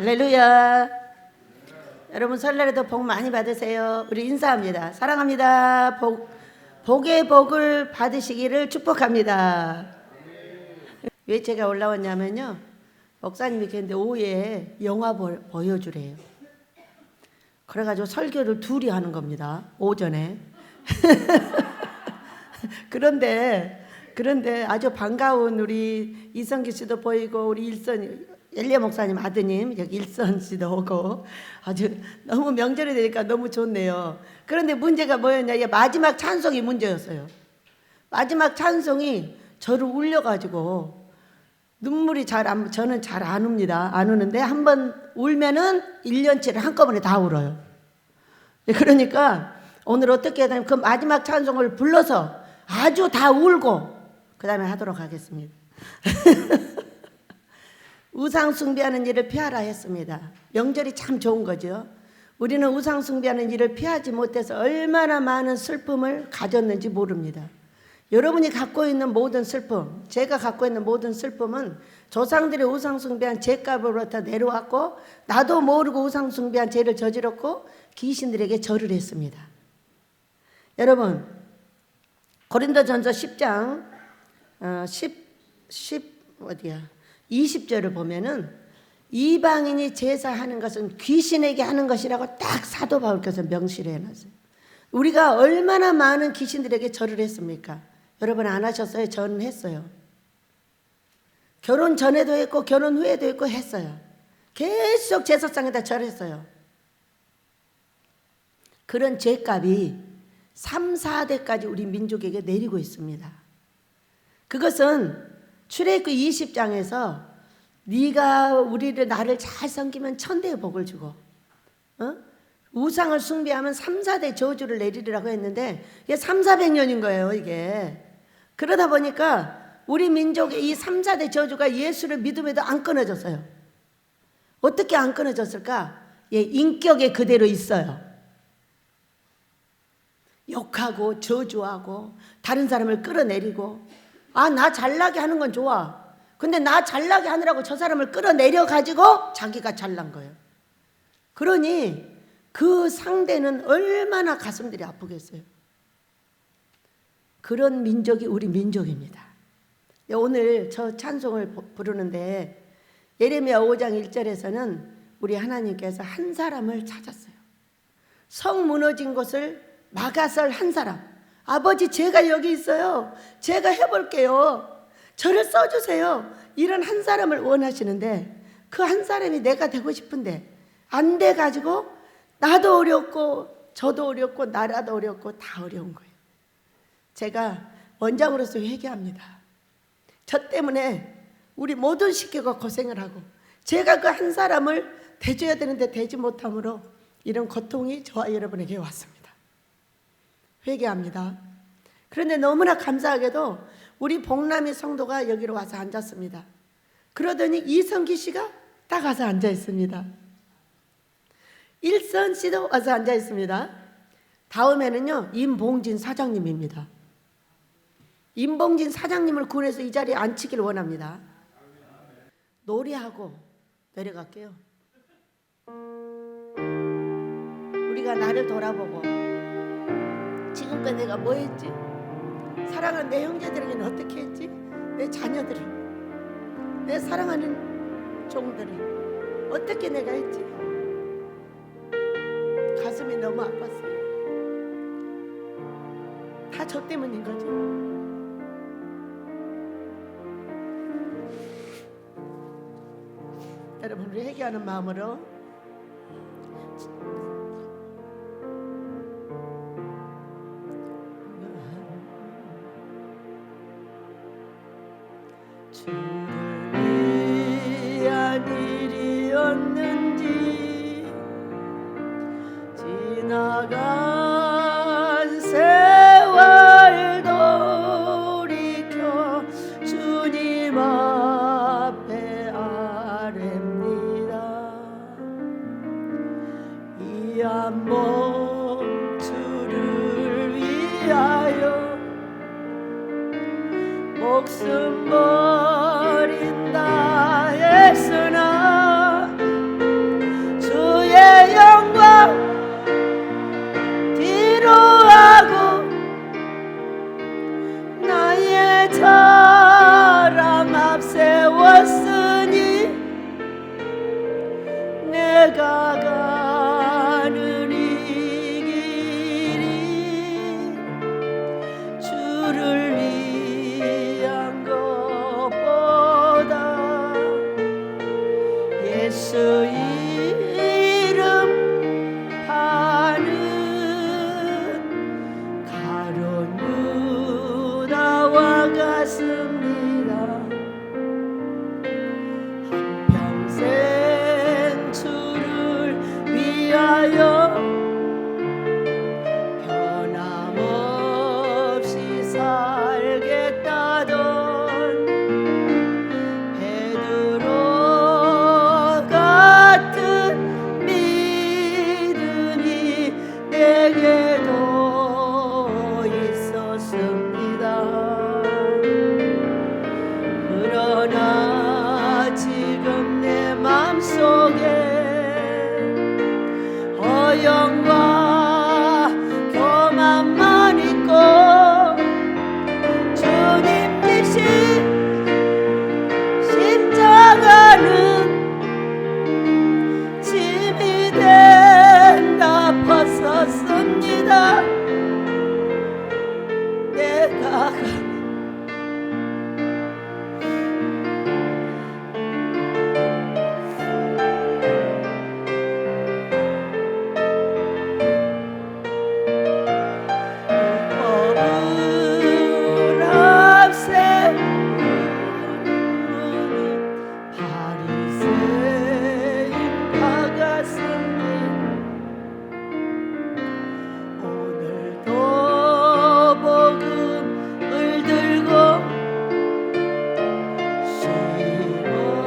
할렐루야. 여러분 설날에도 복 많이 받으세요. 우리 인사합니다. 사랑합니다. 복의 복을 받으시기를 축복합니다. 왜 제가 올라왔냐면요, 목사님이 그랬는데 오후에 영화 보여주래요. 그래가지고 설교를 둘이 하는 겁니다, 오전에. 그런데 아주 반가운 우리 이성기 씨도 보이고, 우리 엘리야 목사님 아드님 여기 일선 씨도 오고, 아주 너무 명절이 되니까 너무 좋네요. 그런데 문제가 뭐였냐, 마지막 찬송이 문제였어요. 마지막 찬송이 저를 울려가지고 눈물이 저는 잘 안 웁니다. 안 우는데 한번 울면은 1년치를 한꺼번에 다 울어요. 그러니까 오늘 어떻게 하냐면 그 마지막 찬송을 불러서 아주 다 울고 그 다음에 하도록 하겠습니다. 우상 숭배하는 일을 피하라 했습니다. 명절이 참 좋은 거죠. 우리는 우상 숭배하는 일을 피하지 못해서 얼마나 많은 슬픔을 가졌는지 모릅니다. 여러분이 갖고 있는 모든 슬픔, 제가 갖고 있는 모든 슬픔은 조상들의 우상 숭배한 죄값으로부터 내려왔고, 나도 모르고 우상 숭배한 죄를 저질렀고 귀신들에게 절을 했습니다. 여러분, 고린도전서 10장 20절을 보면은 이방인이 제사하는 것은 귀신에게 하는 것이라고 딱 사도 바울께서 명시를 해놨어요. 우리가 얼마나 많은 귀신들에게 절을 했습니까? 여러분 안 하셨어요? 저는 했어요. 결혼 전에도 했고 결혼 후에도 했고 했어요. 계속 제사상에다 절했어요. 그런 죄값이 3, 4대까지 우리 민족에게 내리고 있습니다. 그것은 출애굽기 20장에서 네가 나를 잘 섬기면 천대의 복을 주고, 우상을 숭배하면 3, 4대 저주를 내리리라고 했는데 이게 3, 400년인 거예요, 이게. 그러다 보니까 우리 민족의 이 3, 4대 저주가 예수를 믿음에도 안 끊어졌어요. 어떻게 안 끊어졌을까? 인격에 그대로 있어요. 욕하고 저주하고 다른 사람을 끌어내리고, 나 잘나게 하는 건 좋아. 근데 나 잘나게 하느라고 저 사람을 끌어내려 가지고 자기가 잘난 거예요. 그러니 그 상대는 얼마나 가슴들이 아프겠어요. 그런 민족이 우리 민족입니다. 오늘 저 찬송을 부르는데 예레미야 5장 1절에서는 우리 하나님께서 한 사람을 찾았어요. 성 무너진 곳을 막아설 한 사람. 아버지, 제가 여기 있어요. 제가 해볼게요. 저를 써주세요. 이런 한 사람을 원하시는데 그 한 사람이 내가 되고 싶은데 안 돼가지고 나도 어렵고 저도 어렵고 나라도 어렵고 다 어려운 거예요. 제가 원장으로서 회개합니다. 저 때문에 우리 모든 식구가 고생을 하고 제가 그 한 사람을 대줘야 되는데 되지 못함으로 이런 고통이 저와 여러분에게 왔습니다. 회개합니다. 그런데 너무나 감사하게도 우리 복남이 성도가 여기로 와서 앉았습니다. 그러더니 이성기 씨가 딱 와서 앉아 있습니다. 일선 씨도 와서 앉아 있습니다. 다음에는요, 임봉진 사장님입니다. 임봉진 사장님을 구원해서 이 자리에 앉히길 원합니다. 노래하고 내려갈게요. 우리가 나를 돌아보고 지금까지 내가 뭐 했지? 사랑하는 내 형제들에게는 어떻게 했지? 내 자녀들은, 내 사랑하는 종들은 어떻게 내가 했지? 가슴이 너무 아팠어요. 다 저 때문인 거죠. 여러분, 우리 회개하는 마음으로 주를 위한 일이었는지 지나간 세월 돌이켜 주님 앞에 아뢰입니다. 이 한 몸 주를 위하여 목숨 버린다 했으나 사람 앞세웠으니 내가 가는 이 길이 주를 위한 것보다 예수 이름 파는 가룟 유다와 같습니다. 한평생 주를 위하여 변함없이 살겠다던 베드로 같은 믿음이 내게도 있었습니다. 그러나 지금 내 맘속에 허영과 교만만 있고 주님 지신 십자가는 짐이 된다 벗었습니다. 내가 법을 앞세우는 바리새인과 같습니다. 오늘도 복음을 들고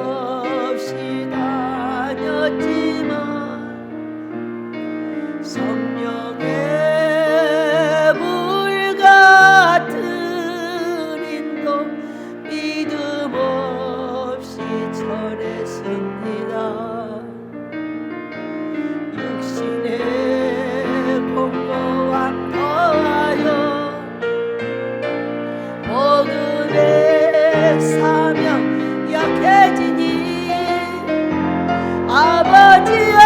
쉼없이 다녔지만 성령의 불 같은 인도 믿음 없이 전했습니다. 육신의 공고함 더하여 복음의 사명 약해지니 아버지여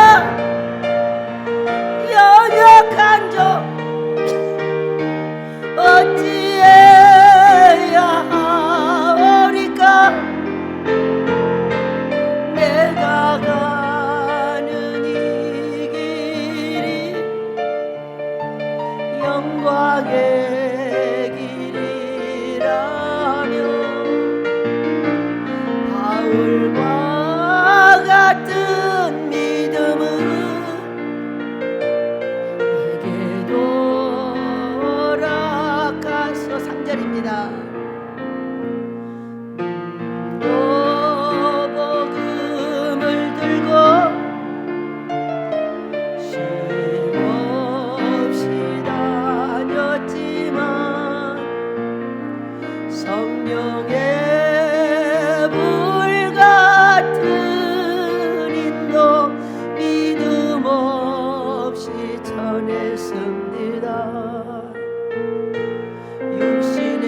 연약한 종 어찌해야 하오리까. 내가 가는 이 길이 영광의 길이라며 바울과 같은 믿음은 내게도 허락하소. 3절입니다. 또 복음을 들고 쉼없이 다녔지만 성령의 불 같은 인도 믿음 없이 전했습니다. 육신의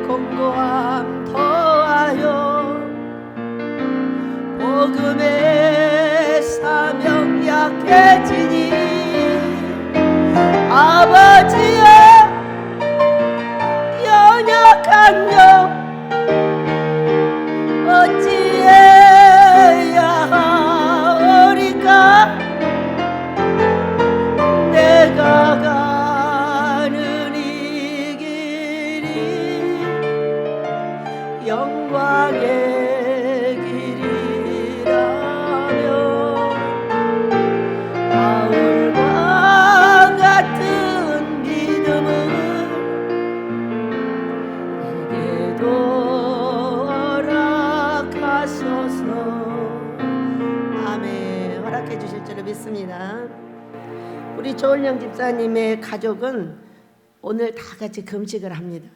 공고함 더하여 복음의 사명 약해지니 아버지여 연약한 영 어찌해야 하오리까. 내가 가는 이 길이 영광의 길이라며 바울과 같은 믿음은 내게도 허락하소서. 아멘. 허락해 주실 줄을 믿습니다. 우리 조은영 집사님의 가족은 오늘 다 같이 금식을 합니다.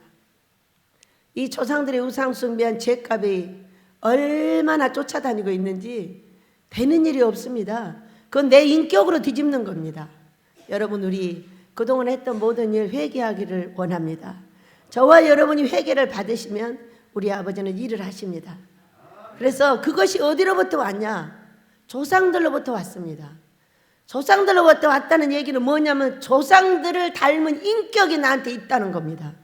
이 조상들의 우상 숭배한 죄값이 얼마나 쫓아다니고 있는지 되는 일이 없습니다. 그건 내 인격으로 뒤집는 겁니다. 여러분, 우리 그동안 했던 모든 일 회개하기를 원합니다. 저와 여러분이 회개를 받으시면 우리 아버지는 일을 하십니다. 그래서 그것이 어디로부터 왔냐? 조상들로부터 왔습니다. 조상들로부터 왔다는 얘기는 뭐냐면 조상들을 닮은 인격이 나한테 있다는 겁니다.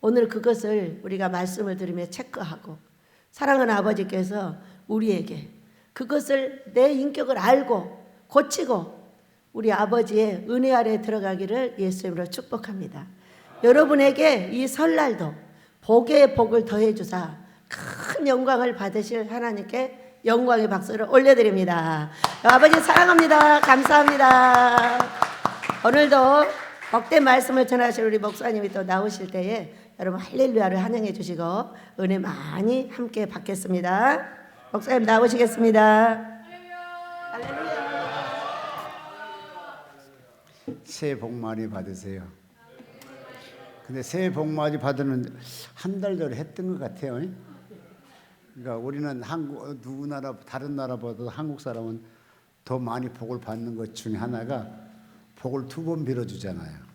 오늘 그것을 우리가 말씀을 들으며 체크하고 사랑하는 아버지께서 우리에게 그것을 내 인격을 알고 고치고 우리 아버지의 은혜 아래 들어가기를 예수님으로 축복합니다. 여러분에게 이 설날도 복의 복을 더해 주사 큰 영광을 받으실 하나님께 영광의 박수를 올려드립니다. 아버지 사랑합니다. 감사합니다. 오늘도 복된 말씀을 전하실 우리 목사님이 또 나오실 때에 여러분 할렐루야를 환영해 주시고 은혜 많이 함께 받겠습니다. 목사님 나오시겠습니다. 할렐루야. 새해 복 많이 받으세요. 근데 새해 복 많이 받으면 한 달 전에 했던 것 같아요. 그러니까 우리는 한국 누구 나라 다른 나라보다 한국 사람은 더 많이 복을 받는 것 중에 하나가 복을 2번 빌어주잖아요.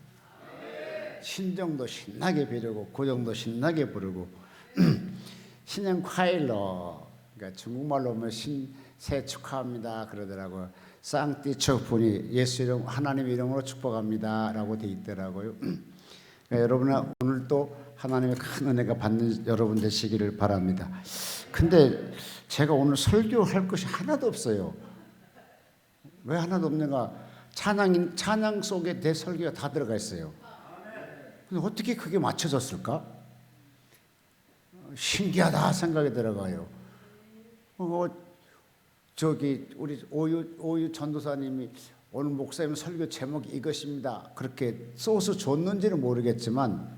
신정도 신나게 비르고 고정도 신나게 부르고 신년 콰일러 그러니까 중국말로 하면 새해 축하합니다 그러더라고요. 쌍띠처분이 예수 이름 하나님 이름으로 축복합니다라고 돼 있더라고요. 그러니까 여러분 오늘 또 하나님의 큰 은혜가 받는 여러분 되시기를 바랍니다. 근데 제가 오늘 설교할 것이 하나도 없어요. 왜 하나도 없는가? 찬양 속에 내 설교가 다 들어가 있어요. 근데 어떻게 그게 맞춰졌을까? 신기하다 생각이 들어가요. 저기 우리 오유 전도사님이 오늘 목사님 설교 제목이 이것입니다. 그렇게 써서 줬는지는 모르겠지만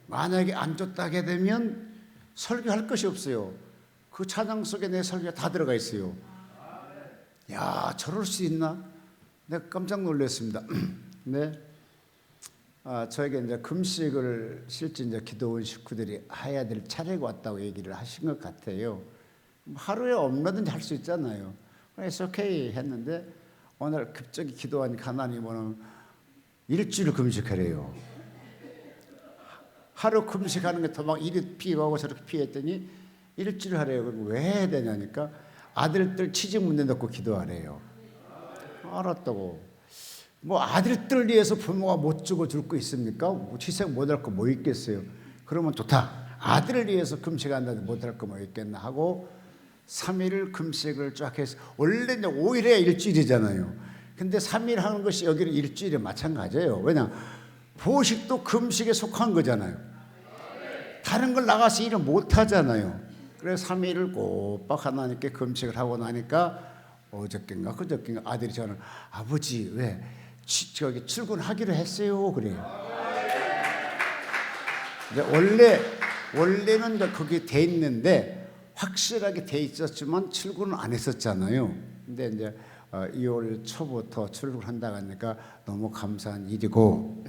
만약에 안 줬다게 되면 설교할 것이 없어요. 그 찬양 속에 내 설교가 다 들어가 있어요. 야, 저럴 수 있나? 내가 깜짝 놀랐습니다. 네. 저에게 이제 금식을 실제 이제 기도원 식구들이 해야 될 차례가 왔다고 얘기를 하신 것 같아요. 하루에 얼마든지 할 수 있잖아요. 그래서 오케이 했는데 오늘 갑자기 기도하니까 하나님은 일주일 금식하래요. 하루 금식하는 게 더 막 이리 피하고 저렇게 피했더니 일주일 하래요. 왜 해야 되냐니까 아들들 취직 문제 넣고 기도하래요. 알았다고. 뭐 아들들 위해서 부모가 못 주고 줄 거 있습니까? 희생 못 할 거 뭐 있겠어요. 그러면 좋다. 아들을 위해서 금식한다는데 못 할 거 뭐 있겠나 하고 3일 금식을 쫙 해서 원래 이제 5일에 일주일이잖아요. 근데 3일 하는 것이 여기는 일주일에 마찬가지예요. 왜냐? 보식도 금식에 속한 거잖아요. 다른 걸 나가서 일을 못 하잖아요. 그래서 3일을 꼬박 하나님께 금식을 하고 나니까 어저께인가 그저께인가 아들이 저는 아버지 왜 저기 출근하기로 했어요 그래요. 이제 원래는 이제 그게 돼 있는데 확실하게 돼 있었지만 출근은 안 했었잖아요. 근데 이제 2월 초부터 출근한다고 하니까 너무 감사한 일이고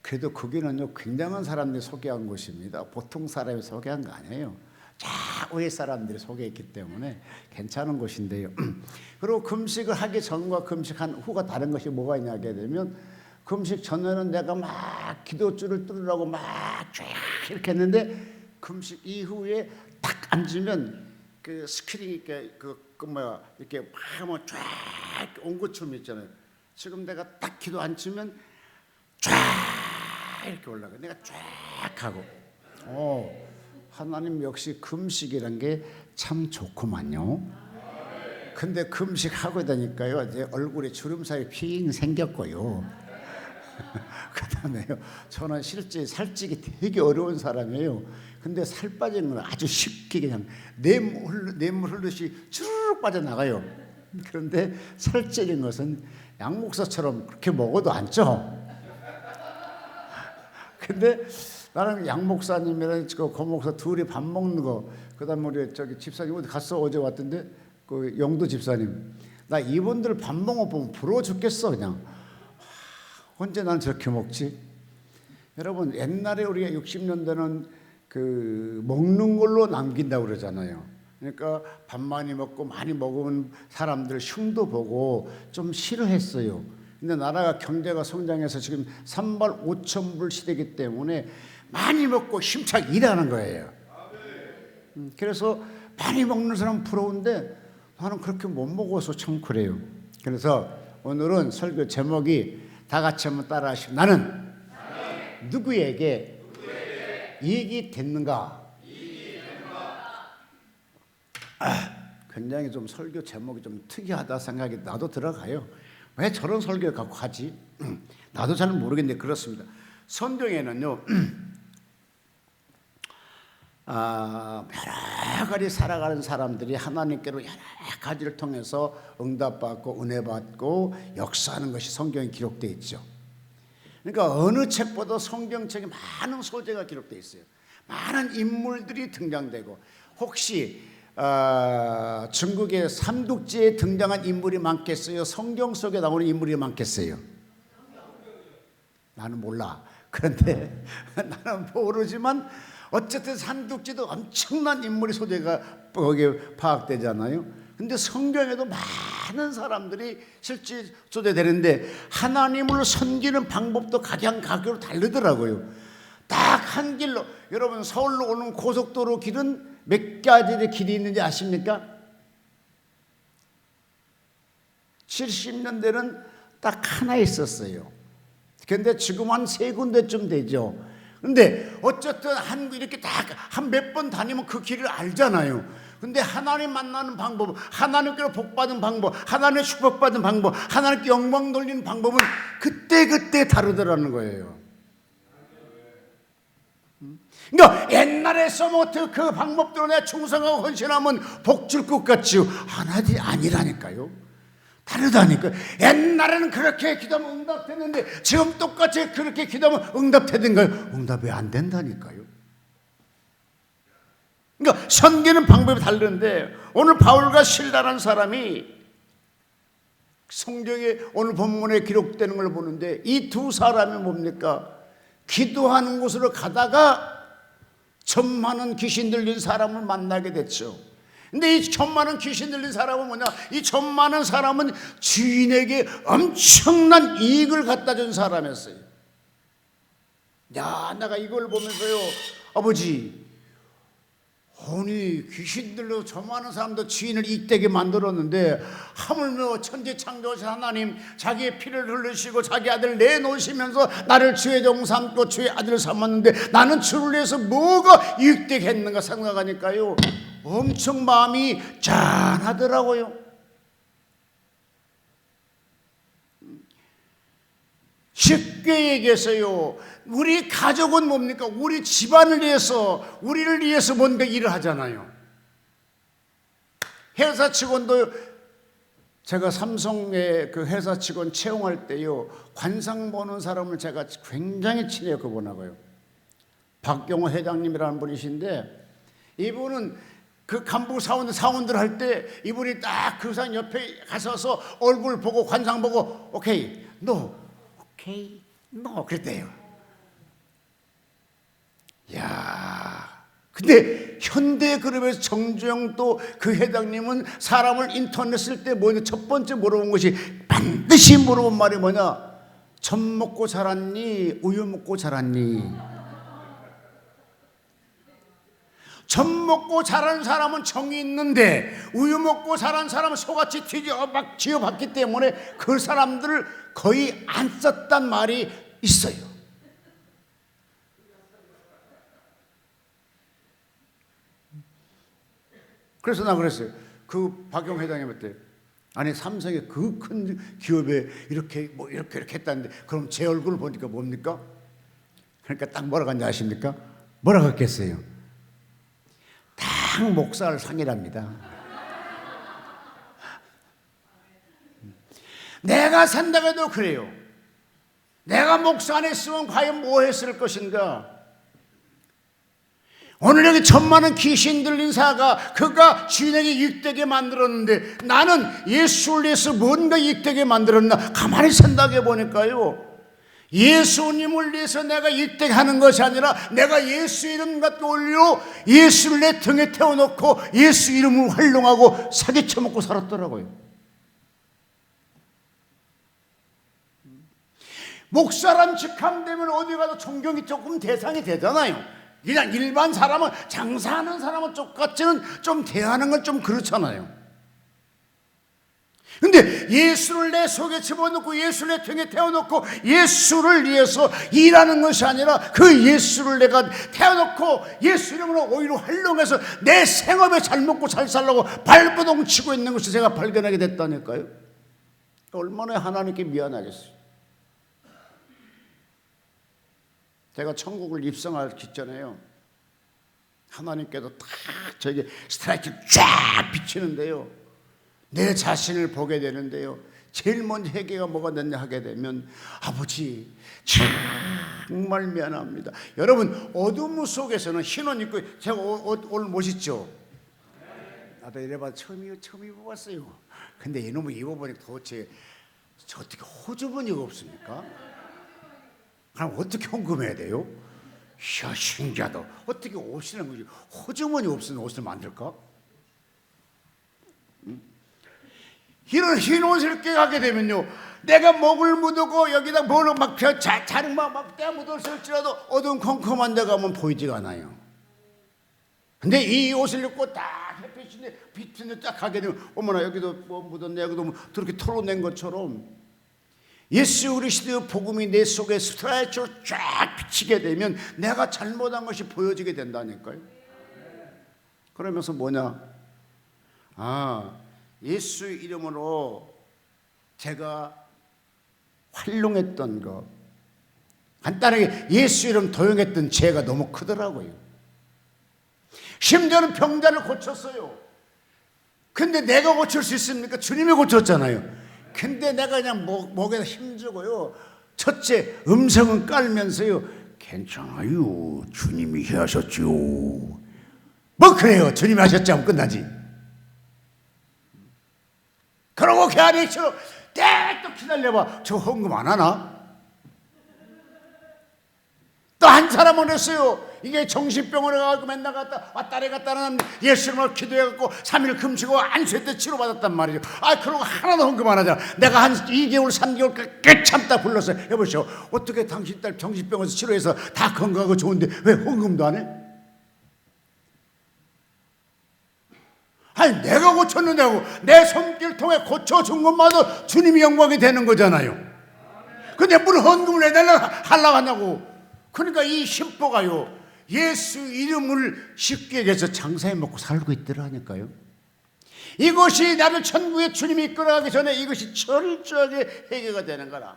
그래도 거기는요 굉장한 사람들이 소개한 곳입니다. 보통 사람이 소개한 거 아니에요. 좌우의 사람들이 소개했기 때문에 괜찮은 곳인데요. 그리고 금식을 하기 전과 금식한 후가 다른 것이 뭐가 있냐게 되면 금식 전에는 내가 막 기도줄을 뚫으라고 막 쫙 이렇게 했는데 금식 이후에 딱 앉으면 그 스크린이 이렇게 이렇게 막 하면 쫙 온 것처럼 있잖아요. 지금 내가 딱 기도 앉으면 쫙 이렇게 올라가. 내가 쫙 하고. 하나님 역시 금식이란 게 참 좋구만요. 근데 금식하고 다니까요 이제 얼굴에 주름살이 핑 생겼고요. 그다음에요 저는 실제 살찌기 되게 어려운 사람이에요. 근데 살 빠지는 건 아주 쉽게 그냥 냇물 흐르듯이 주르륵 빠져나가요. 그런데 살찌는 것은 양 목사처럼 그렇게 먹어도 안 쪄. 근데 나는 양 목사님이랑 고 목사 둘이 밥 먹는 거, 그다음에 우리 저기 집사님 어디 갔어? 어제 왔던데 그 영도 집사님. 나 이분들 밥 먹어 보면 부러워 죽겠어 그냥. 언제 난 저렇게 먹지? 여러분 옛날에 우리가 60년대는 그 먹는 걸로 남긴다고 그러잖아요. 그러니까 밥 많이 먹고 많이 먹으면 사람들 흉도 보고 좀 싫어했어요. 근데 나라가 경제가 성장해서 지금 3발 5천 불 시대이기 때문에 많이 먹고 힘차게 일하는 거예요. 그래서 많이 먹는 사람은 부러운데 나는 그렇게 못 먹어서 참 그래요. 그래서 오늘은 설교 제목이 다 같이 한번 따라 하시고, 나는 누구에게 이익이 됐는가? 굉장히 좀 설교 제목이 좀 특이하다 생각이 나도 들어가요. 왜 저런 설교를 갖고 하지? 나도 잘 모르겠는데 그렇습니다. 성경에는요, 여러 가지 살아가는 사람들이 하나님께로 여러 가지를 통해서 응답받고 은혜받고 역사하는 것이 성경에 기록되어 있죠. 그러니까 어느 책보다 성경책에 많은 소재가 기록되어 있어요. 많은 인물들이 등장되고, 혹시 중국의 삼국지에 등장한 인물이 많겠어요? 성경 속에 나오는 인물이 많겠어요? 나는 몰라. 그런데 나는 모르지만 어쨌든 삼국지도 엄청난 인물의 소재가 거기에 파악되잖아요. 근데 성경에도 많은 사람들이 실제 소재되는데 하나님을 섬기는 방법도 각양각으로 다르더라고요. 딱 한 길로, 여러분 서울로 오는 고속도로 길은 몇 가지의 길이 있는지 아십니까? 70년대는 딱 하나 있었어요. 근데 지금 한 3군데쯤 되죠. 근데 어쨌든 이렇게 딱 한 몇 번 다니면 그 길을 알잖아요. 근데 하나님 만나는 방법, 하나님께로 복받은 방법, 하나님의 축복받은 방법, 하나님께 영광 돌리는 방법은 그때그때 다르더라는 거예요. 그러니까 옛날에 써먹었던 그 방법대로 내가 충성하고 헌신하면 복 줄 것 같지요. 아니라니까요. 다르다니까요. 옛날에는 그렇게 기도하면 응답됐는데 지금 똑같이 그렇게 기도하면 응답되던가요? 응답이 안 된다니까요. 그러니까 섬기는 방법이 다른데, 오늘 바울과 실라라는 사람이 성경에 오늘 본문에 기록되는 걸 보는데, 이 두 사람이 뭡니까? 기도하는 곳으로 가다가 천만은 귀신 들린 사람을 만나게 됐죠. 근데 이 천만은 귀신 들린 사람은 뭐냐? 이 천만은 사람은 주인에게 엄청난 이익을 갖다 준 사람이었어요. 야, 내가 이걸 보면서요, 아버지, 아니 귀신 들려 저 많은 사람도 주인을 이익되게 만들었는데 하물며 천지 창조하신 하나님 자기의 피를 흘리시고 자기 아들 내놓으시면서 나를 주의 종 삼고 주의 아들을 삼았는데 나는 주를 위해서 뭐가 이익되게 했는가 생각하니까요, 엄청 마음이 짠하더라고요. 쉽게 얘기해서요, 우리 가족은 뭡니까? 우리 집안을 위해서, 우리를 위해서 뭔가 일을 하잖아요. 회사 직원도, 제가 삼성의 그 회사 직원 채용할 때요, 관상 보는 사람을 제가 굉장히 친해요. 그분하고요. 박경호 회장님이라는 분이신데, 이분은 그 간부 사원들 할 때 이분이 딱 그 사람 옆에 가서서 얼굴 보고 관상 보고 오케이, 노, 오케이, 노 그랬대요. 야, 근데 현대그룹에서 정주영 또 그 회장님은 사람을 인터넷 쓸 때 뭐냐, 첫 번째 물어본 것이, 반드시 물어본 말이 뭐냐? 젖 먹고 자랐니? 우유 먹고 자랐니? 젖 먹고 자란 사람은 정이 있는데 우유 먹고 자란 사람은 소같이 막 쥐어봤기 때문에 그 사람들을 거의 안 썼단 말이 있어요. 그래서 나 그랬어요. 그 박용 회장님한테, 아니 삼성의 그 큰 기업에 이렇게 했다는데 그럼 제 얼굴을 보니까 뭡니까? 그러니까 딱 뭐라고 하는지 아십니까? 뭐라고 했겠어요? 딱 목살 상이랍니다. 내가 산다고 해도 그래요. 내가 목사 안 했으면 과연 뭐 했을 것인가? 오늘 여기 천만은 귀신 들린 사가 그가 주인에게 이익되게 만들었는데 나는 예수를 위해서 뭔가 이익되게 만들었나? 가만히 생각해 보니까요, 예수님을 위해서 내가 이익되게 하는 것이 아니라 내가 예수 이름 갖고 올려 예수를 내 등에 태워놓고 예수 이름을 활용하고 사기쳐먹고 살았더라고요. 목사란 직함되면 어디 가도 존경이 조금 대상이 되잖아요. 그냥 일반 사람은, 장사하는 사람은 똑같지는 좀 대하는 건 좀 그렇잖아요. 근데 예수를 내 속에 집어넣고 예수를 내 등에 태워놓고 예수를 위해서 일하는 것이 아니라 그 예수를 내가 태워놓고 예수 이름으로 오히려 활용해서 내 생업에 잘 먹고 잘 살려고 발버둥 치고 있는 것을 제가 발견하게 됐다니까요. 얼마나 하나님께 미안하겠어요. 제가 천국을 입성하기 전에요, 하나님께도 딱 저에게 스트라이크를 쫙 비치는데요, 내 자신을 보게 되는데요, 제일 먼저 회개가 뭐가 됐냐 하게 되면, 아버지 정말 미안합니다. 여러분, 어둠 속에서는 흰 옷 입고, 제가 오늘 멋있죠? 나도 이래봐 처음 입어봤어요. 근데 이놈을 입어보니까 도대체 저 어떻게 호주머니가 없습니까? 그럼 어떻게 헌금해야 돼요? 이야, 신기하다. 어떻게 옷이라는 거지 호주머니 없는 옷을 만들까? 이런 흰 옷을 입게 가게 되면요, 내가 목을 묻고 여기다 뭐를 막 자른 막 때 묻었을지라도 어두운 컴컴한 데 가면 보이지가 않아요. 근데 이 옷을 입고 딱 햇빛인데 빛인데 딱 가게 되면, 어머나 여기도 뭐 묻었네, 여기도 뭐 그렇게 털어낸 것처럼 예수 그리스도의 복음이 내 속에 스트라이크로 쫙 비치게 되면 내가 잘못한 것이 보여지게 된다니까요. 그러면서 뭐냐, 예수 이름으로 제가 활용했던 거, 간단하게 예수 이름 도용했던 죄가 너무 크더라고요. 심지어는 병자를 고쳤어요. 근데 내가 고칠 수 있습니까? 주님이 고쳤잖아요. 근데 내가 그냥 목에다 힘주고요, 첫째 음성은 깔면서요, 괜찮아요, 주님이 하셨죠. 뭐 그래요, 주님이 하셨지 하면 끝나지. 그러고 개아리처럼 또 기다려봐, 저 헌금 안 하나? 또 한 사람은 했어요. 이게 정신병원에 가서 맨날 왔다리 갔다는 예수님을 기도해갖고 3일 금치고 안수회 때 치료받았단 말이죠. 그러고 하나도 헌금 안 하잖아. 내가 한 2개월 3개월 꽤 참다 불러서 해보시오. 어떻게 당신 딸 정신병원에서 치료해서 다 건강하고 좋은데 왜 헌금도 안 해? 내가 고쳤는데고, 내 손길 통해 고쳐준 것마다 주님이 영광이 되는 거잖아요. 근데 무슨 헌금을 하려고 하냐고. 그러니까 이 심보가요, 예수 이름을 쉽게 얘기해서 장사해 먹고 살고 있더라니까요. 이것이 나를 천국에 주님이 이끌어가기 전에 이것이 철저하게 해결가 되는 거라.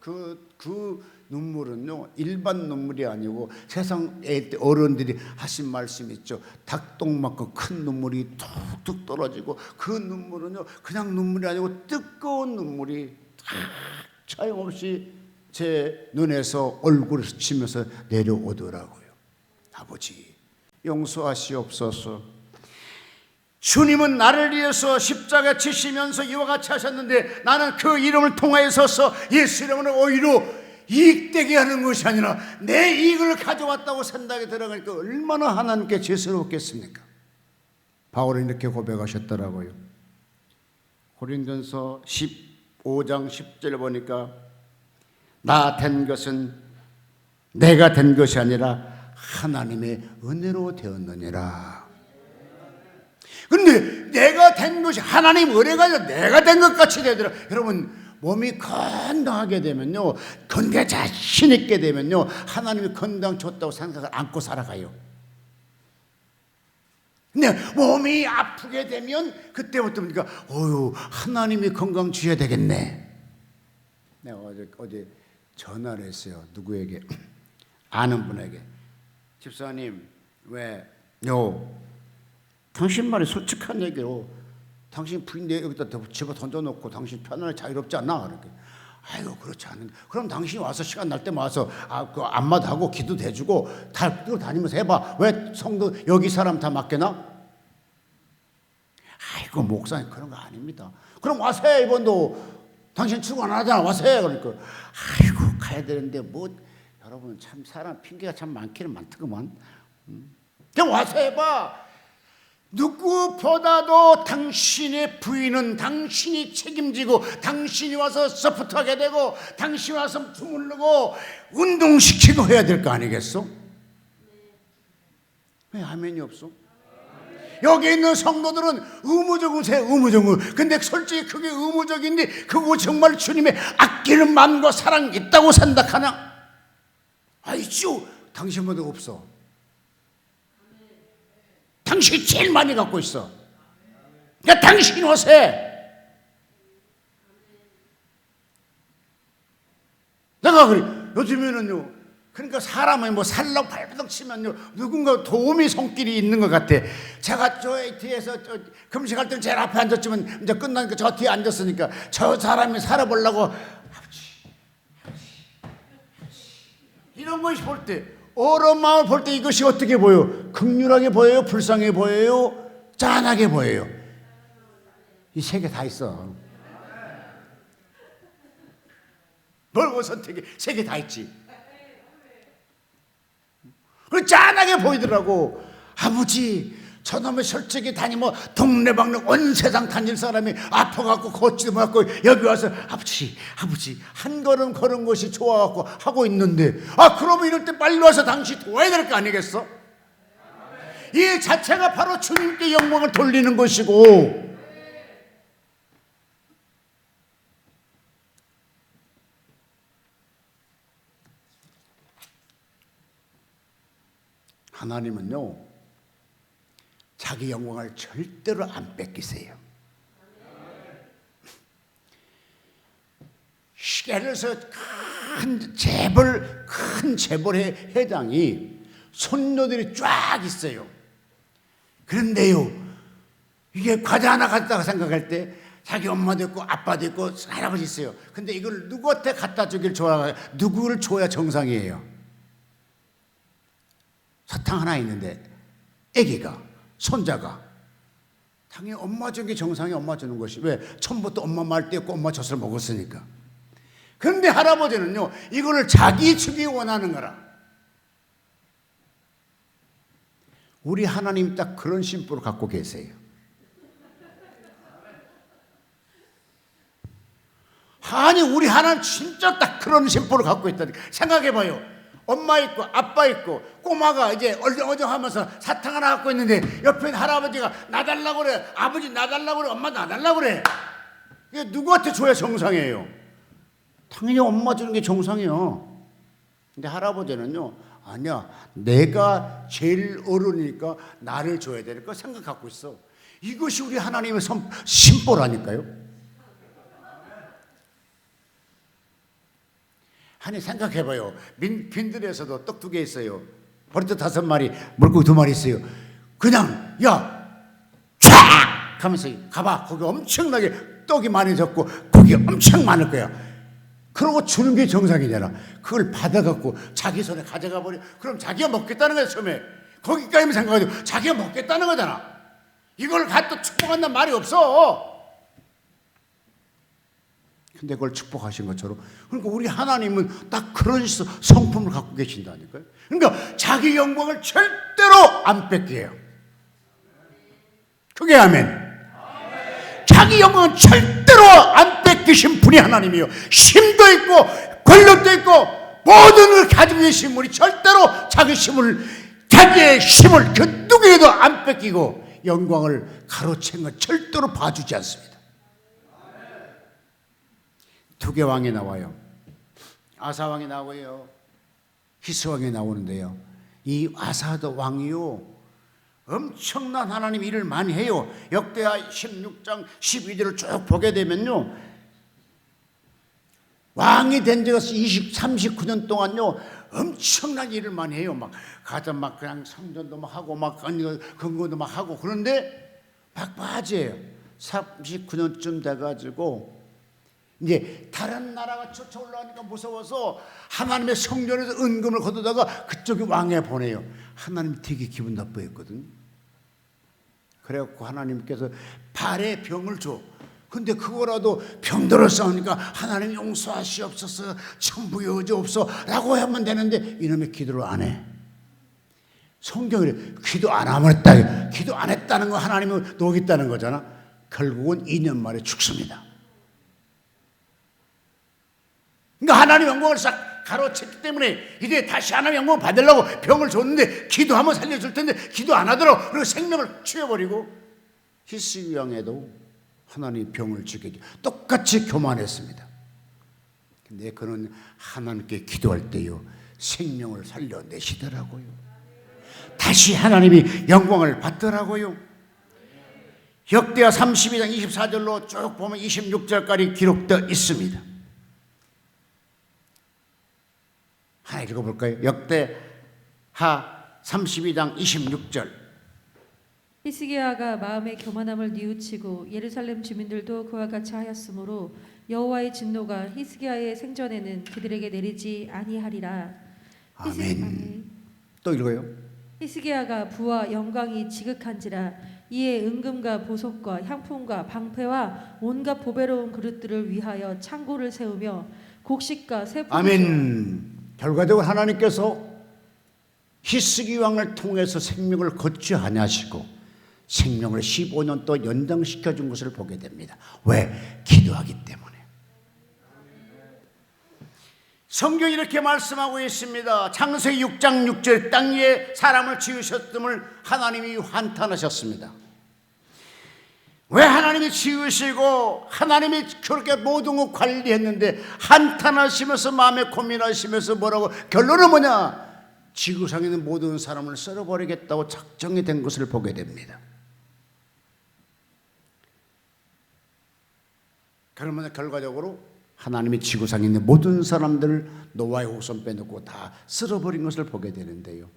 그 눈물은요, 일반 눈물이 아니고 세상 어른들이 하신 말씀 있죠. 닭똥 맞고 큰 눈물이 툭툭 떨어지고, 그 눈물은요 그냥 눈물이 아니고 뜨거운 눈물이 차용없이 제 눈에서 얼굴을 스치면서 내려오더라고요. 아버지 용서하시옵소서. 주님은 나를 위해서 십자가 지시면서 이와 같이 하셨는데, 나는 그 이름을 통하여서 예수 이름으로 오히려 이익되게 하는 것이 아니라 내 이익을 가져왔다고 생각이 들어가니까 얼마나 하나님께 죄스럽겠습니까? 바울은 이렇게 고백하셨더라고요. 고린도전서 15장 10절 보니까, 나 된 것은 내가 된 것이 아니라 하나님의 은혜로 되었느니라. 근데 내가 된 것이 하나님 은혜가 아니라 내가 된 것 같이 되더라. 여러분, 몸이 건강하게 되면요, 건강 자신 있게 되면요, 하나님이 건강 줬다고 생각을 안고 살아가요. 근데 몸이 아프게 되면 그때부터 보니까 하나님이 건강 주셔야 되겠네. 내가 어제 전화를 했어요. 누구에게? 아는 분에게. 집사님, 당신 말이 솔직한 얘기로, 당신 부인 여기다 집어 던져놓고 당신 편안하게 자유롭지 않나? 이렇게. 그렇지 않은데. 그럼 당신이 와서 시간 날 때만 와서 그 안마도 기도도 해주고 다 다니면서 해봐. 왜 성도 여기 사람 다 맡겨놔? 목사님 그런 거 아닙니다. 그럼 와서 해. 이번도 당신 출근 안 하잖아. 와서 해. 그러니까 가야 되는데 여러분 참 사람 핑계가 참 많기는 많더구만. 그냥 와서 해봐. 누구보다도 당신의 부인은 당신이 책임지고 당신이 와서 서포트하게 되고 당신이 와서 주물르고 운동시키고 해야 될 거 아니겠어? 왜 아멘이 없어? 여기 있는 성도들은 의무적으로 의무적으로. 근데 솔직히 그게 의무적인데 그거 정말 주님의 아끼는 마음과 사랑이 있다고 생각하나? 있죠. 당신보다 없어. 당신이 제일 많이 갖고 있어. 그러니까 당신이 오세. 내가 그래. 요즘에는요. 그러니까 사람은 뭐 살라고 발버둥 치면요. 누군가 도움이 손길이 있는 것 같아. 제가 저 뒤에서 금식할 때는 제일 앞에 앉았지만 이제 끝나니까 저 뒤에 앉았으니까 저 사람이 살아보려고 아버지 이런 것이 볼 때 어려운 마음을 볼 때 이것이 어떻게 보여요? 극률하게 보여요? 불쌍해 보여요? 짠하게 보여요? 이 세 개 다 있어. 뭘 선택해? 세 개 다 있지. 그 짠하게 보이더라고. 아버지 저놈의 솔직히 다니면 동네방네 온 세상 다닐 사람이 아파갖고 걷지도 못하고 여기 와서 아버지 한 걸음 걸은 것이 좋아갖고 하고 있는데 그러면 이럴 때 빨리 와서 당신 도와야 될 거 아니겠어? 이 자체가 바로 주님께 영광을 돌리는 것이고 하나님은요 자기 영광을 절대로 안 뺏기세요. 예를 들어서 큰 재벌의 회장이 손녀들이 쫙 있어요. 그런데요 이게 과자 하나 갖다가 생각할 때 자기 엄마도 있고 아빠도 있고 할아버지 있어요. 근데 이걸 누구한테 갖다 주길 좋아해요? 누구를 줘야 정상이에요? 사탕 하나 있는데 아기가 손자가 당연히 엄마 주는 게 정상이 엄마 주는 것이 왜? 처음부터 엄마 말 떼었고 엄마 젖을 먹었으니까. 그런데 할아버지는요 이거를 자기 주기 원하는 거라. 우리 하나님 딱 그런 심보를 갖고 계세요. 아니 우리 하나님 진짜 딱 그런 심보를 갖고 있다니까. 생각해봐요. 엄마 있고 아빠 있고 꼬마가 이제 얼쩡얼쩡하면서 사탕 하나 갖고 있는데 옆에 할아버지가 놔달라고 그래. 아버지 놔달라고 그래. 엄마 놔달라고 그래. 이게 누구한테 줘야 정상이에요? 당연히 엄마 주는 게 정상이요. 근데 할아버지는요 아니야 내가 제일 어른이니까 나를 줘야 되니까 생각 갖고 있어. 이것이 우리 하나님의 심보라니까요. 아니 생각해봐요. 빈들에서도 떡 2개 있어요. 버릇 5마리, 물고기 2마리 있어요. 그냥 야 쫙 하면서 가봐. 거기 엄청나게 떡이 많이 졌고 고기 엄청 많을 거야. 그러고 주는 게 정상이잖아. 그걸 받아갖고 자기 손에 가져가 버려. 그럼 자기가 먹겠다는 거야. 처음에 거기까지만 생각하고 자기가 먹겠다는 거잖아. 이걸 갖다 축복한다는 말이 없어. 근데 그걸 축복하신 것처럼 그러니까 우리 하나님은 딱 그런 성품을 갖고 계신다니까요. 그러니까 자기 영광을 절대로 안 뺏겨요. 그게 아멘. 자기 영광은 절대로 안 뺏기신 분이 하나님이요. 힘도 있고 권력도 있고 모든 걸 가지고 계신 분이 절대로 자기의 힘을 그 누구에도 안 뺏기고 영광을 가로챈 건 절대로 봐주지 않습니다. 2개 왕이 나와요. 아사 왕이 나오고요. 히스 왕이 나오는데요. 이 아사도 왕이요. 엄청난 하나님 일을 많이 해요. 역대하 16장 12절을 쭉 보게 되면요. 왕이 된 지가 39년 동안요. 엄청난 일을 많이 해요. 막 가자 막 그냥 성전도 막 하고 막 근거도 막 하고 그런데 막 빠져요. 39년쯤 돼가지고 이제 다른 나라가 쫓아 올라오니까 무서워서 하나님의 성전에서 은금을 거두다가 그쪽에 왕에 보내요. 하나님 되게 기분 나빠했거든. 그래갖고 하나님께서 발에 병을 줘. 근데 그거라도 병들어 싸우니까 하나님 용서하시옵소서 천부의 여지없어 라고 하면 되는데 이놈의 기도를 안 해. 성경이 기도 안 하면 했다. 기도 안 했다는 거 하나님은 녹였다는 거잖아. 결국은 2년 만에 죽습니다. 그러니까 하나님 영광을 싹 가로챘기 때문에 이제 다시 하나님 영광을 받으려고 병을 줬는데 기도하면 살려줄 텐데 기도 안 하도록 그리고 생명을 취해버리고 히스기 왕에도 하나님 병을 주게 똑같이 교만했습니다. 근데 그는 하나님께 기도할 때요 생명을 살려내시더라고요. 다시 하나님이 영광을 받더라고요. 역대하 32장 24절로 쭉 보면 26절까지 기록되어 있습니다. 하나 읽어볼까요? 역대하 32장 26절. 히스기야가 마음의 교만함을 뉘우치고 예루살렘 주민들도 그와 같이 하였으므로 여호와의 진노가 히스기야의 생전에는 그들에게 내리지 아니하리라. 아멘. 또 읽어요. 히스기야가 부와 영광이 지극한지라 이에 은금과 보석과 향품과 방패와 온갖 보배로운 그릇들을 위하여 창고를 세우며 곡식과 세포. 아멘. 결과적으로 하나님께서 히스기 왕을 통해서 생명을 거취하게 하시고 생명을 15년 또 연장시켜 준 것을 보게 됩니다. 왜? 기도하기 때문에. 성경이 이렇게 말씀하고 있습니다. 창세기 6장 6절 땅 위에 사람을 지으셨음을 하나님이 환탄하셨습니다. 왜 하나님이 지으시고 하나님이 그렇게 모든 걸 관리했는데 한탄하시면서 마음에 고민하시면서 뭐라고 결론은 뭐냐? 지구상에 있는 모든 사람을 썰어버리겠다고 작정이 된 것을 보게 됩니다. 그러면 결과적으로 하나님이 지구상에 있는 모든 사람들을 노아의 후손 빼놓고 다 쓸어버린 것을 보게 되는데요.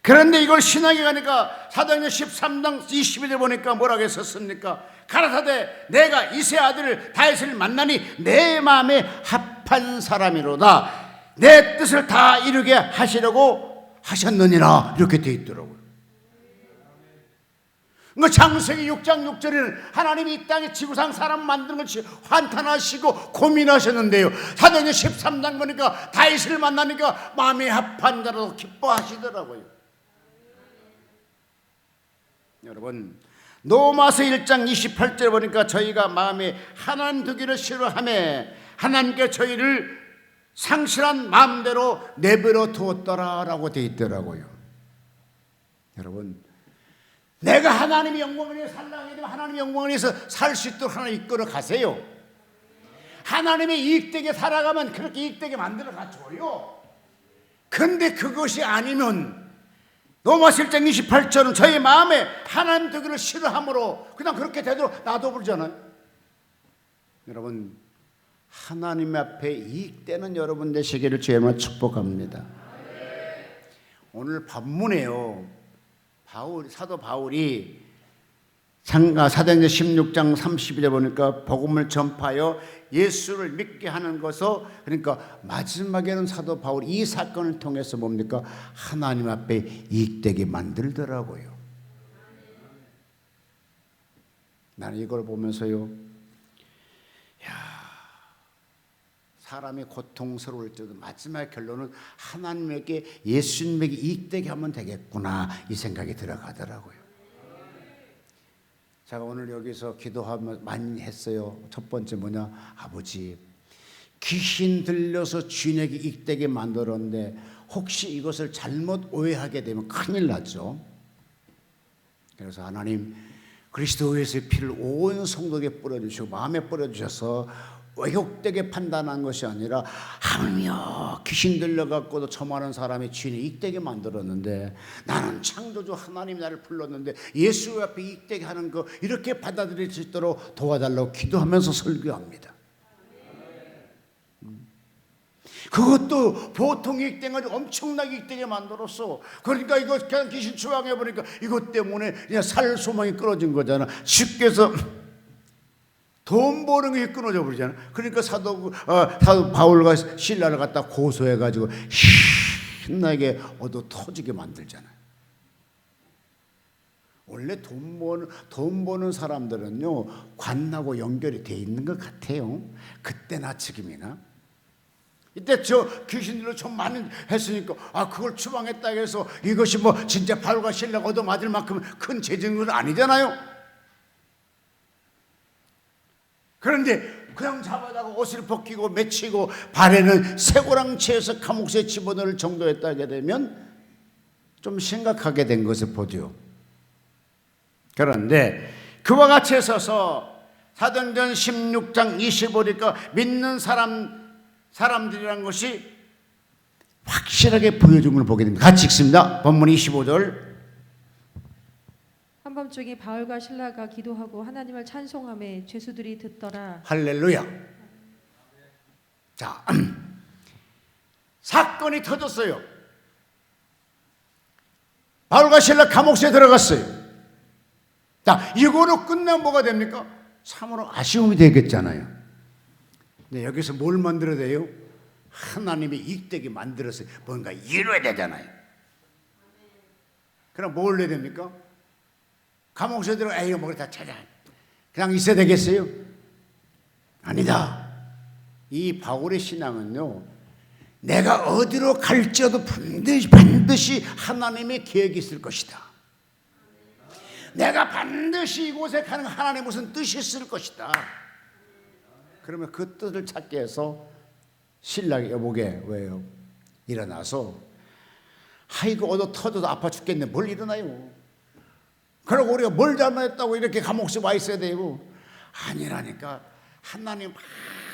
그런데 이걸 신학에 가니까 사도행전 13장 20절에 보니까 뭐라고 했었습니까? 가라사대 내가 이세 아들을 다윗을 만나니 내 마음에 합한 사람이로다. 내 뜻을 다 이루게 하시려고 하셨느니라. 이렇게 되어 있더라고요. 창세기 6장 6절에는 하나님이 이 땅에 지구상 사람 만드는 것이 환탄하시고 고민하셨는데요. 사도행전 13장 보니까 다윗을 만나니까 마음에 합한 자로 기뻐하시더라고요. 여러분, 로마서 1장 28절 보니까 저희가 마음에 하나님 두기를 싫어하며 하나님께 저희를 상실한 마음대로 내버려 두었더라라고 되어 있더라고요. 여러분, 내가 하나님의 영광을 위해 살라고 하면 하나님의 영광을 위해서 살 수 있도록 하나님 이끌어 가세요. 하나님의 이익되게 살아가면 그렇게 이익되게 만들어 가줘요. 근데 그것이 아니면 로마서 1장 28절은 저희 마음에 하나님 되기를 싫어함으로 그냥 그렇게 되도록 놔둬버리잖아요. 여러분, 하나님 앞에 이익되는 여러분 되시기를 주님으로 축복합니다. 오늘 본문에요, 사도 바울이 사도행전 16장 32절 보니까 복음을 전파하여 예수를 믿게 하는 것을, 그러니까 마지막에는 사도 바울이 이 사건을 통해서 뭡니까? 하나님 앞에 이익되게 만들더라고요. 나는 이걸 보면서요, 사람이 고통스러울 때도 마지막 결론은 하나님에게 예수님에게 이익되게 하면 되겠구나, 이 생각이 들어가더라고요. 제가 오늘 여기서 기도하면 많이 했어요. 첫 번째 뭐냐? 아버지, 귀신 들려서 주인에게 이익되게 만들었는데 혹시 이것을 잘못 오해하게 되면 큰일 나죠. 그래서 하나님, 그리스도 예수의 피를 온 성도에게 뿌려주시고 마음에 뿌려주셔서 왜곡되게 판단한 것이 아니라, 하물며 귀신 들려갖고도 저 많은 사람이 주인이 이익되게 만들었는데 나는 창조주 하나님이 나를 불렀는데 예수 앞에 이익되게 하는 거 이렇게 받아들일 수 있도록 도와달라고 기도하면서 설교합니다. 그것도 보통 이익된 거 아니고 엄청나게 이익되게 만들었어. 그러니까 이거 그냥 귀신 추방해보니까 이것 때문에 그냥 살 소망이 끊어진 거잖아. 쉽게 해서 돈 버는 게 끊어져 버리잖아. 그러니까 사도 바울과 실라를 갖다 고소해가지고 신나게 얻어 터지게 만들잖아요. 원래 돈 버는 사람들은요, 관하고 연결이 돼 있는 것 같아요. 그때나 지금이나. 이때 저 귀신들로 좀 많이 했으니까 그걸 추방했다 해서 이것이 뭐 진짜 바울과 실라가 얻어맞을 만큼 큰 재정은 아니잖아요. 그런데 그냥 잡아다가 옷을 벗기고 맺히고 발에는 쇠고랑채에서 감옥에 집어넣을 정도였다 하게 되면 좀 심각하게 된 것을 보죠. 그런데 그와 같이 서서 사도행전 16장 25절이니까 믿는 사람들이라는 것이 확실하게 보여줌을 보게 됩니다. 같이 읽습니다. 본문 25절. 한밤중에 바울과 실라가 기도하고 하나님을 찬송하며 죄수들이 듣더라. 할렐루야. 자, 사건이 터졌어요. 바울과 실라 감옥에 들어갔어요. 자, 이거로 끝나면 뭐가 됩니까? 참으로 아쉬움이 되겠잖아요. 근데 여기서 뭘 만들어야 돼요? 하나님이 이익되게 만들어서 뭔가 이뤄야 되잖아요. 그럼 뭘 해야 됩니까? 감옥에 들어가 에이 뭐 다 찾아 그냥 있어야 되겠어요? 아니다. 이 바울의 신앙은요, 내가 어디로 갈지어도 반드시 하나님의 계획이 있을 것이다. 내가 반드시 이곳에 가는 하나님의 무슨 뜻이 있을 것이다. 그러면 그 뜻을 찾기 위해서 신랑 여보게 왜요? 일어나서 아이고 얻어 터져도 아파 죽겠네. 뭘 일어나요? 그러고 우리가 뭘 잘못했다고 이렇게 감옥에 와 있어야 되고 아니라니까. 하나님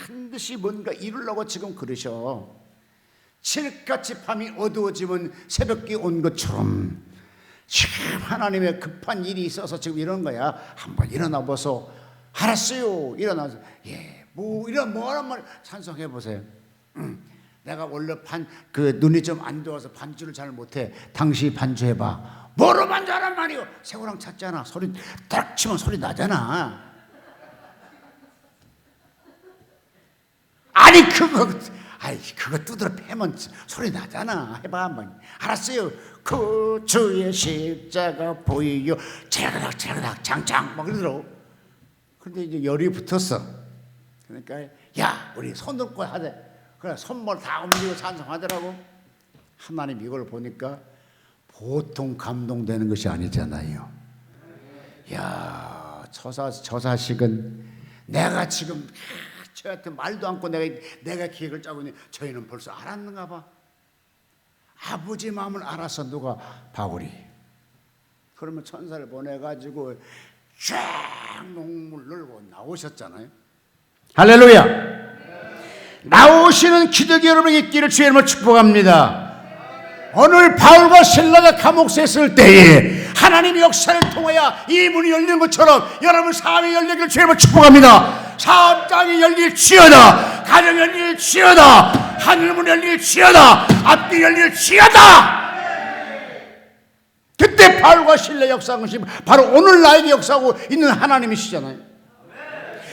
반드시 뭔가 이루려고 지금 그러셔. 칠같이 밤이 어두워지면 새벽이 온 것처럼 지금 하나님의 급한 일이 있어서 지금 이런 거야. 한번 일어나 보소. 알았어요. 일어나서 뭐 이런 뭐란 말 찬송해 보세요. 내가 원래 눈이 좀 안 좋아서 반주를 잘 못해. 당신이 반주해봐. 뭐로 반주하란 말이요? 새우랑 찾잖아. 소리 딱 치면 소리 나잖아. 아니 그거 두드려 패면 소리 나잖아. 해봐 한번. 알았어요. 그 주의 십자가 보이요. 제가닥 장장 막 그러더라고. 근데 이제 열이 붙었어. 그러니까 야 우리 손 놓고 하자. 그래 손발 다 움직이고 찬송하더라고. 하나님 이걸 보니까 보통 감동되는 것이 아니잖아요. 야 저 자식은 내가 지금 저한테 말도 않고 내가 계획을 짜고 있는데 저희는 벌써 알았는가 봐. 아버지 마음을 알아서 누가 바울이. 그러면 천사를 보내가지고 쫙 농물 늘고 나오셨잖아요. 할렐루야. 나오시는 기적이 여러분에게 있기를 주의 이름으로 축복합니다. 오늘 바울과 실라가 감옥에 있을 때에 하나님의 역사를 통하여 이 문이 열리는 것처럼 여러분 삶이 열리기를 주의 이름으로 축복합니다. 사업장이 열릴지어다. 가정이 열릴지어다. 하늘문 열릴지어다. 앞뒤 열릴지어다. 그때 바울과 실라 역사한 것이 바로 오늘 나에게 역사하고 있는 하나님이시잖아요.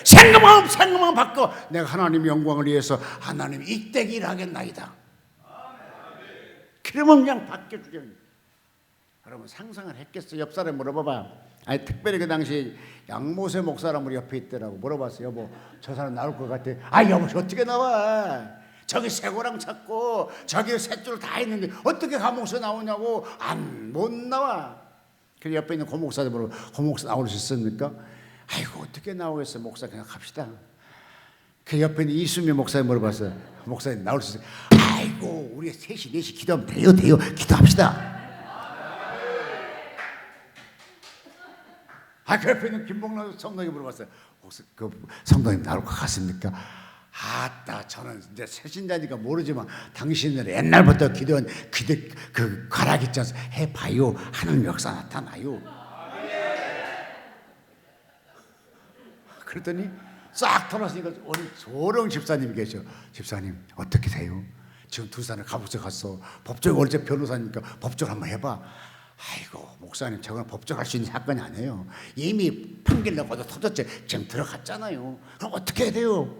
생각만 바꿔 내가 하나님의 영광을 위해서 하나님 이때기 일하겠나이다. 그러면 그냥 바뀌어주려. 여러분 상상을 했겠어? 옆 사람 물어봐봐. 아니 특별히 그 당시 양모세 목사람 우리 옆에 있더라고. 물어봤어요. 여보 저 사람 나올 것 같아. 여보 어떻게 나와? 저기 쇠고랑 찾고 저기 셋줄 다 있는데 어떻게 감옥에서 나오냐고. 못 나와. 그래서 옆에 있는 고목사들 물어봐. 고목사 나올 수 있습니까? 아이고 어떻게 나오겠어. 목사 그냥 갑시다. 그 옆에 있는 이수미 목사님 물어봤어요. 목사님 나올 수 있어요? 아이고 우리 셋이 넷이 기도하면 돼요. 기도합시다. 그 옆에 있는 김봉란 성도님 물어봤어요. 혹시 그 성도님 나올 것 같습니까? 아따 저는 이제 새신자니까 모르지만 당신은 옛날부터 기도한 그 가락 있지 않습니까? 해봐요. 하나님 역사 나타나요. 그랬더니 싹 돌아서니까 우리 조령 집사님이 계셔. 집사님 어떻게 돼요? 지금 두 사람 감옥에 갔어. 법적 원래 변호사니까 법적 한번 해봐. 아이고 목사님 저건 법적 할 수 있는 사건이 아니에요. 이미 판결 내고도 터졌지. 지금 들어갔잖아요. 그럼 어떻게 해야 돼요?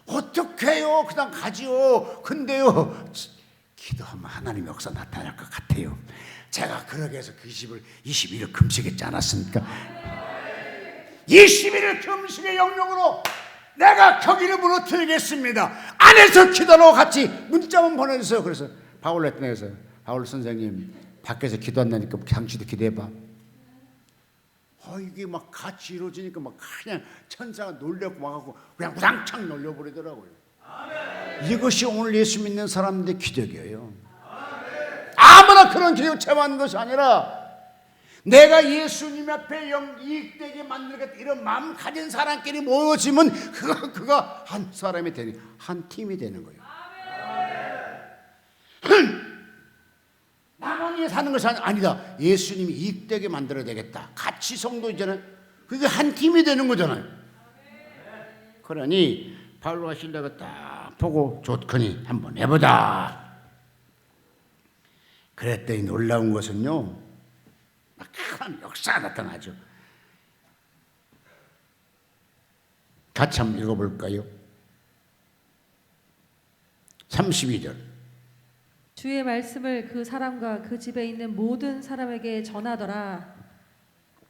어떻게 해요? 그냥 가지요. 근데요 기도하면 하나님 역사 나타날 것 같아요. 제가 그러게 해서 그 21일 금식했지 않았습니까? 21일 금식의 영역으로 내가 거기를 무너뜨리겠습니다. 안에서 기도하고 같이 문자만 보내주세요. 그래서 바울 했더니서 바울 선생님 밖에서 기도한다니까 당신도 기도해봐. 이게 막 같이 이루어지니까 막 그냥 천사가 놀려고 막하고 그냥 우당창 놀려버리더라고요. 이것이 오늘 예수 믿는 사람들의 기적이에요. 아무나 그런 기적을 체험하는 것이 아니라 내가 예수님 앞에 이익되게 만들겠다 이런 마음 가진 사람끼리 모여지면 그가 한 사람이 되는, 한 팀이 되는 거예요. 나만 위해 사는 것이 아니다. 예수님이 이익되게 만들어야 되겠다. 같이 성도이잖아요. 그게 한 팀이 되는 거잖아요. 그러니 바울과 실라가 딱 보고 좋거니 한번 해보자. 그랬더니 놀라운 것은요, 큰 역사가 나타나죠. 같이 한번 읽어볼까요? 32절. 주의 말씀을 그 사람과 그 집에 있는 모든 사람에게 전하더라.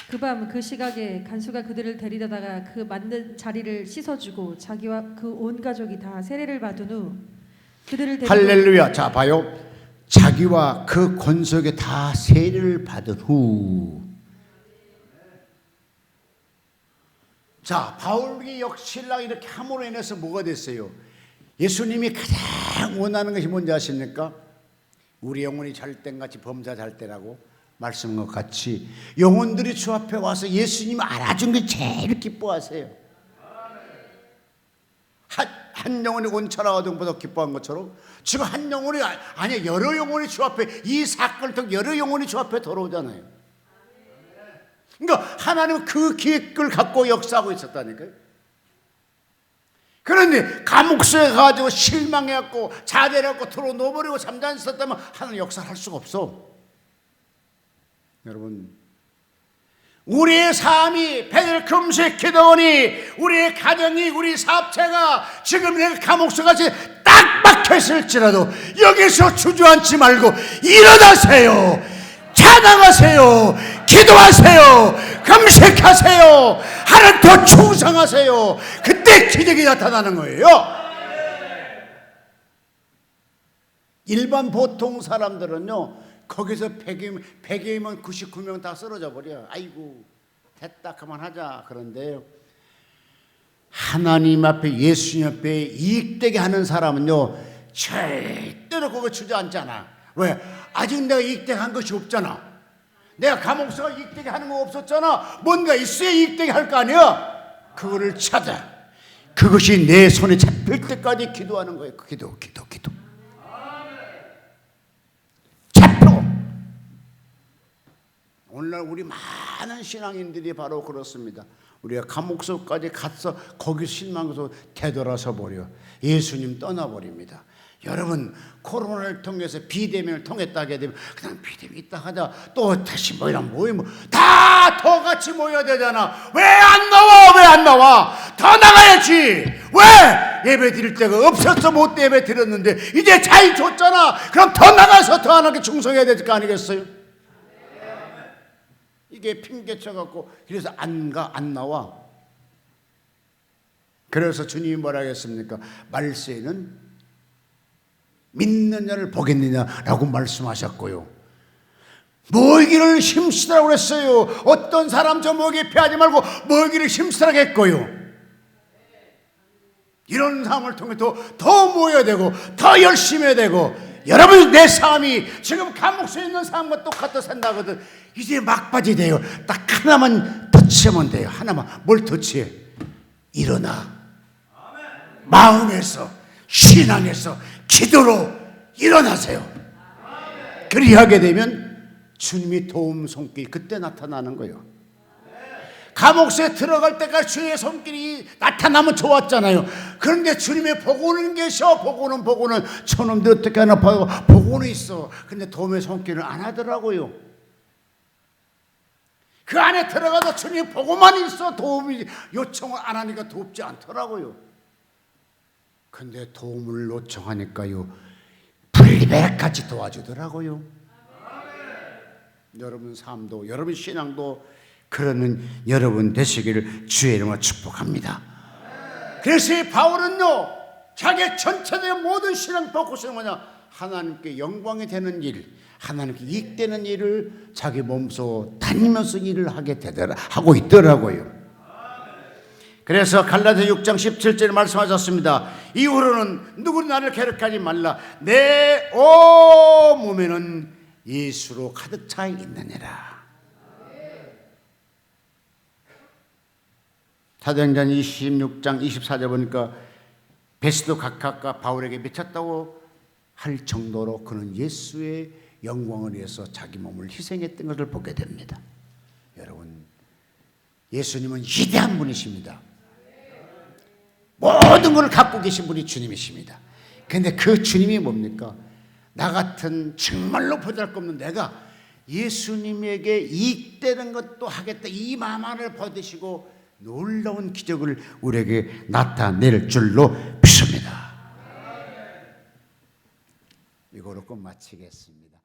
그 밤 그 시각에 간수가 그들을 데리다가 그 맞는 자리를 씻어주고 자기와 그 온 가족이 다 세례를 받은 후 그들을 데리고 할렐루야. 자 봐요. 자기와 그 권속에 다 세례를 받은 후. 자, 바울이 신랑 이렇게 함으로 인해서 뭐가 됐어요? 예수님이 가장 원하는 것이 뭔지 아십니까? 우리 영혼이 잘 땐같이 범사 잘 때라고 말씀한 것 같이 영혼들이 주 앞에 와서 예수님 알아준 게 제일 기뻐하세요. 한 영혼이 온천하 어둠보다 기뻐한 것처럼 지금 한 영혼이 아니 여러 영혼이 주 앞에 이 사건을 통해 여러 영혼이 주 앞에 돌아오잖아요. 그러니까 하나님은 그 계획을 갖고 역사하고 있었다니까요. 그런데 감옥소에 가지고 실망해갖고 자대해갖고 들어 놓아버리고 잠잠히 있었다면 하나님 역사를 할 수가 없어. 여러분, 우리의 삶이 배들 금식 기도원이 우리의 가정이 우리 사업체가 지금 내가 감옥소같이 딱 박혀있을지라도 여기서 주저앉지 말고 일어나세요. 찬양하세요. 기도하세요. 금식하세요. 하나님 더 충성하세요. 그때 기적이 나타나는 거예요. 일반 보통 사람들은요 거기서 100명이면 99명 다 쓰러져 버려. 아이고 됐다 그만하자. 그런데요 하나님 앞에 예수님 앞에 이익되게 하는 사람은요 절대로 그거 주저앉잖아. 왜? 아직 내가 이익되게 한 것이 없잖아. 내가 감옥서가 이익되게 하는 거 없었잖아. 뭔가 있어야 이익되게 할 거 아니야. 그거를 찾아. 그것이 내 손에 잡힐 때까지 기도하는 거예요. 기도. 잡혀. 오늘날 우리 많은 신앙인들이 바로 그렇습니다. 우리가 감옥서까지 가서 거기서 실망해서 되돌아서 버려. 예수님 떠나버립니다. 여러분 코로나를 통해서 비대면을 통했다 하게 되면 그냥 비대면 있다 하자 또 다시 뭐이랑 모이면 다 더 같이 모여야 되잖아. 왜 안 나와? 더 나가야지. 왜? 예배 드릴 때가 없어서 못 예배 드렸는데 이제 잘 줬잖아. 그럼 더 나가서 더 하나님께 충성해야 될 거 아니겠어요? 이게 핑계쳐갖고 그래서 안 나와. 그래서 주님이 뭐라 하겠습니까? 말세에는 믿는 자를 보겠느냐라고 말씀하셨고요. 모이기를 힘쓰라고 그랬어요. 어떤 사람 저 모이기에 피하지 말고 모이기를 힘쓰라고 했고요. 이런 삶을 통해 더 모여야 되고 더 열심히 해야 되고 여러분 내 삶이 지금 감옥소에 있는 삶과 똑같아 산다거든. 이제 막바지 돼요. 딱 하나만 터치하면 돼요. 하나만. 뭘 터치해? 일어나. 마음에서 신앙에서 기도로 일어나세요. 그리하게 되면 주님이 도움 손길이 그때 나타나는 거예요. 감옥소에 들어갈 때까지 주의 손길이 나타나면 좋았잖아요. 그런데 주님의 보고는 계셔. 보고는 저놈들 어떻게 하나 봐요. 보고는 있어. 근데 도움의 손길을 안 하더라고요. 그 안에 들어가서 주님의 보고만 있어. 도움이 요청을 안 하니까 돕지 않더라고요. 근데 도움을 요청하니까요 분리배같이 도와주더라고요. 여러분 삶도 여러분 신앙도 그러는 여러분 되시기를 주의 이름으로 축복합니다. 그래서 바울은요 자기의 전체적인 모든 신앙 포커스는 뭐냐? 하나님께 영광이 되는 일, 하나님께 이익되는 일을 자기 몸소 다니면서 일을 하고 있더라고요. 그래서 갈라디아 6장 17절에 말씀하셨습니다. 이후로는 누구는 나를 괴롭게 말라. 내 온 몸에는 예수로 가득 차 있느니라. 사도행전 26장 24절 보니까 베스도 각하가 바울에게 미쳤다고 할 정도로 그는 예수의 영광을 위해서 자기 몸을 희생했던 것을 보게 됩니다. 여러분, 예수님은 위대한 분이십니다. 모든 걸 갖고 계신 분이 주님이십니다. 그런데 그 주님이 뭡니까? 나 같은 정말로 보잘것없는 내가 예수님에게 이익되는 것도 하겠다, 이 마음 하나를 받으시고 놀라운 기적을 우리에게 나타낼 줄로 믿습니다. 이거로 끝 마치겠습니다.